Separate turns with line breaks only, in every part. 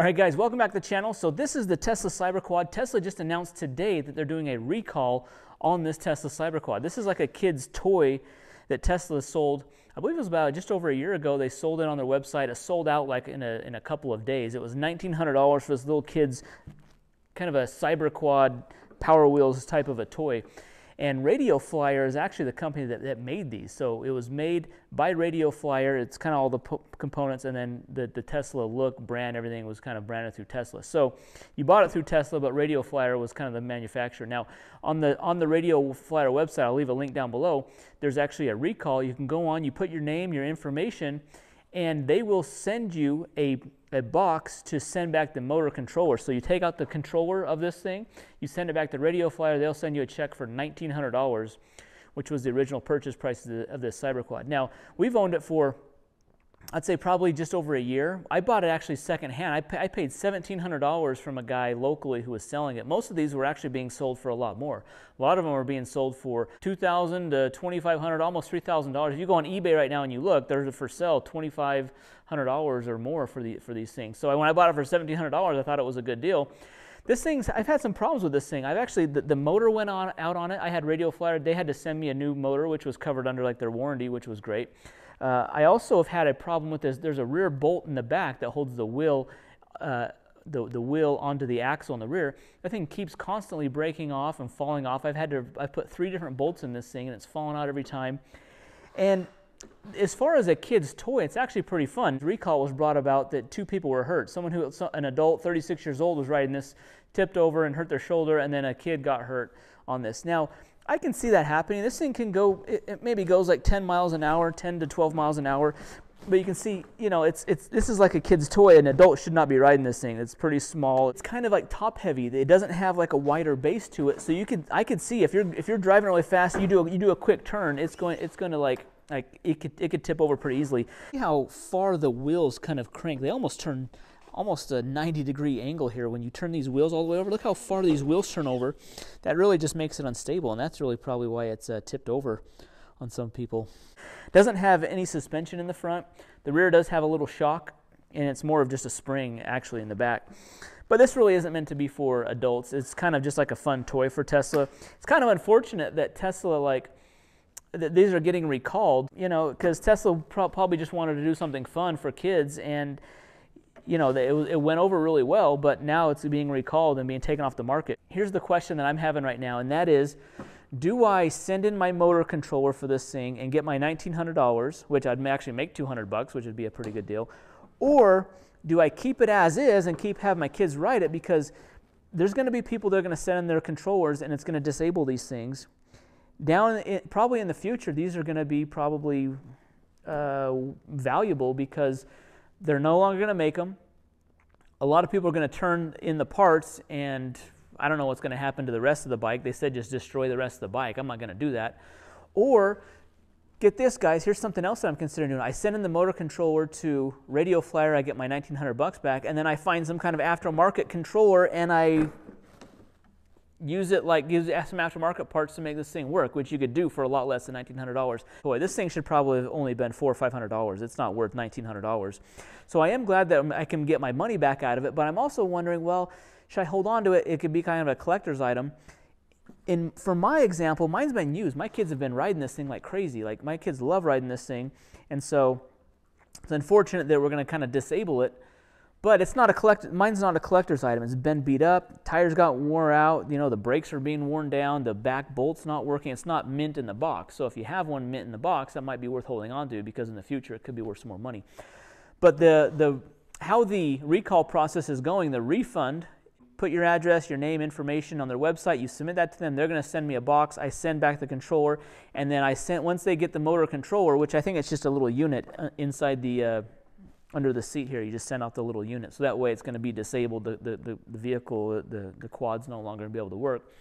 All right, guys, welcome back to the channel. So this is the Tesla CyberQuad. Tesla just announced today that they're doing a recall on this Tesla CyberQuad. This is like a kid's toy that Tesla sold. I believe it was about just over a year ago. They sold it on their website. It sold out like in a couple of days. It was $1,900 for this little kid's kind of a CyberQuad Power Wheels type of a toy. And Radio Flyer is actually the company that made these. So it was made by Radio Flyer. It's kind of all the components, and then the Tesla look, brand, everything was kind of branded through Tesla. So you bought it through Tesla, but Radio Flyer was kind of the manufacturer. Now, on the Radio Flyer website, I'll leave a link down below, there's actually a recall. You can go on, you put your name, your information, and they will send you a box to send back the motor controller. So you take out the controller of this thing, you send it back to Radio Flyer, they'll send you a check for $1,900, which was the original purchase price of this CyberQuad. Now, we've owned it for, I'd say probably just over a year. I bought it actually secondhand. I paid $1,700 from a guy locally who was selling it. Most of these were actually being sold for a lot more. A lot of them were being sold for $2,000 to $2,500, almost $3,000. If you go on eBay right now and you look, they're for sale $2,500 or more for these things. So when I bought it for $1,700, I thought it was a good deal. This thing's, I've had some problems with this thing. I've actually, the motor went out on it. I had Radio Flyer. They had to send me a new motor, which was covered under like their warranty, which was great. I also have had a problem with this. There's a rear bolt in the back that holds the wheel, the wheel onto the axle in the rear. That thing keeps constantly breaking off and falling off. I put 3 different bolts in this thing, and it's falling out every time. And as far as a kid's toy, it's actually pretty fun. The recall was brought about that 2 people were hurt. An adult, 36 years old, was riding this, tipped over and hurt their shoulder, and then a kid got hurt on this. Now, I can see that happening. This thing can go, it maybe goes like 10 miles an hour, 10 to 12 miles an hour. But you can see, you know, this is like a kid's toy. An adult should not be riding this thing. It's pretty small. It's kind of like top heavy. It doesn't have like a wider base to it. So I could see if you're driving really fast, you do a quick turn, it's going to like it could tip over pretty easily. See how far the wheels kind of crank. They almost turn almost a 90-degree angle here when you turn these wheels all the way over. Look how far these wheels turn over. That really just makes it unstable, and that's really probably why it's tipped over on some people. Doesn't have any suspension in the front. The rear does have a little shock, and it's more of just a spring actually in the back. But this really isn't meant to be for adults. It's kind of just like a fun toy for Tesla. It's kind of unfortunate that Tesla, that these are getting recalled, you know, because Tesla probably just wanted to do something fun for kids, and you know, it went over really well, but now it's being recalled and being taken off the market. Here's the question that I'm having right now, and that is, do I send in my motor controller for this thing and get my $1,900, which I'd actually make $200, which would be a pretty good deal, or do I keep it as is and have my kids ride it, because there's going to be people that are going to send in their controllers and it's going to disable these things. Probably in the future, these are going to be probably valuable because they're no longer going to make them. A lot of people are going to turn in the parts, and I don't know what's going to happen to the rest of the bike. They said just destroy the rest of the bike. I'm not going to do that. Or, get this, guys, here's something else that I'm considering doing. I send in the motor controller to Radio Flyer, I get my $1,900 back, and then I find some kind of aftermarket controller, and I use some aftermarket parts to make this thing work, which you could do for a lot less than $1,900. Boy, this thing should probably have only been $400 or $500. It's not worth $1,900. So I am glad that I can get my money back out of it, but I'm also wondering, well, should I hold on to it? It could be kind of a collector's item. For my example, mine's been used. My kids have been riding this thing like crazy. Like, my kids love riding this thing, and so it's unfortunate that we're going to kind of disable it. But it's not mine's not a collector's item. It's been beat up, tires got wore out, you know, the brakes are being worn down, the back bolt's not working. It's not mint in the box. So if you have one mint in the box, that might be worth holding on to, because in the future it could be worth some more money. But how the recall process is going, the refund, put your address, your name, information on their website, you submit that to them, they're going to send me a box, I send back the controller, and then once they get the motor controller, which I think it's just a little unit inside the under the seat here, you just send out the little unit. So that way it's going to be disabled. The vehicle, the quad's no longer going to be able to work.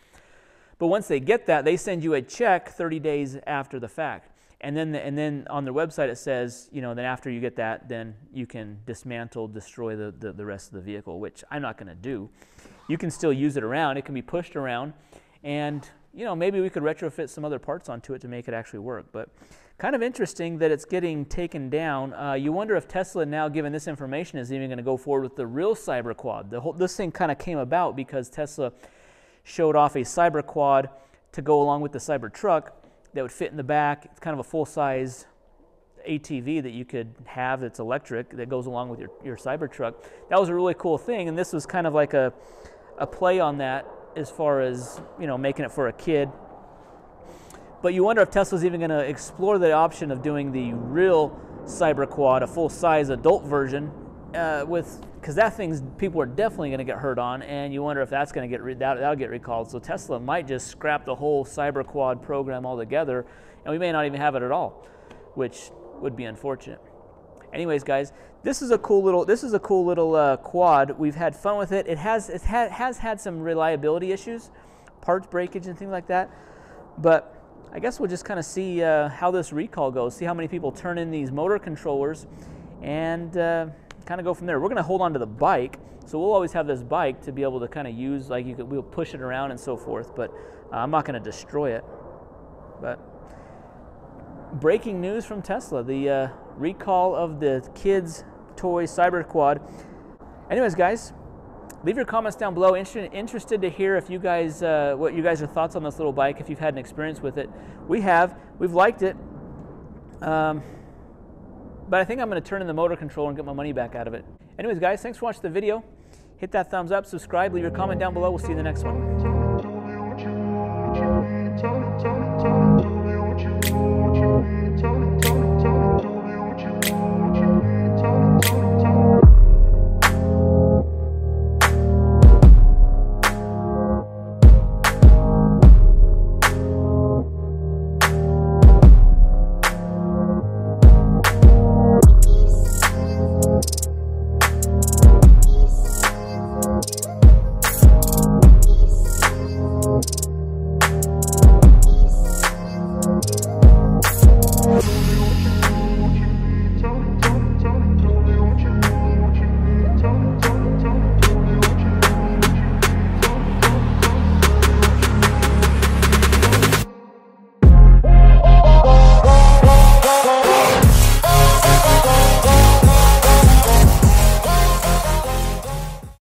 But once they get that, they send you a check 30 days after the fact. And then on their website it says, you know, then after you get that, then you can destroy the rest of the vehicle, which I'm not going to do. You can still use it around. It can be pushed around. And, you know, maybe we could retrofit some other parts onto it to make it actually work. But kind of interesting that it's getting taken down. You wonder if Tesla, now given this information, is even going to go forward with the real CyberQuad. This thing kind of came about because Tesla showed off a CyberQuad to go along with the Cybertruck that would fit in the back. It's kind of a full-size ATV that you could have that's electric that goes along with your Cybertruck. That was a really cool thing, and this was kind of like a play on that as far as, you know, making it for a kid. But you wonder if Tesla's even going to explore the option of doing the real CyberQuad, a full-size adult version, because that thing's people are definitely going to get hurt on, and you wonder if that's going to that'll get recalled. So Tesla might just scrap the whole CyberQuad program altogether, and we may not even have it at all, which would be unfortunate. Anyways, guys, this is a cool little quad. We've had fun with it. It has had some reliability issues, parts breakage and things like that, but I guess we'll just kind of see how this recall goes, see how many people turn in these motor controllers, and kind of go from there. We're going to hold on to the bike, so we'll always have this bike to be able to kind of use, like we'll push it around and so forth, but I'm not going to destroy it. But breaking news from Tesla, the recall of the kids' toy CyberQuad. Anyways, guys, leave your comments down below. Interested to hear if you guys, what you guys' thoughts on this little bike, if you've had an experience with it. We've liked it, but I think I'm going to turn in the motor controller and get my money back out of it. Anyways, guys, thanks for watching the video. Hit that thumbs up, subscribe, leave your comment down below. We'll see you in the next one.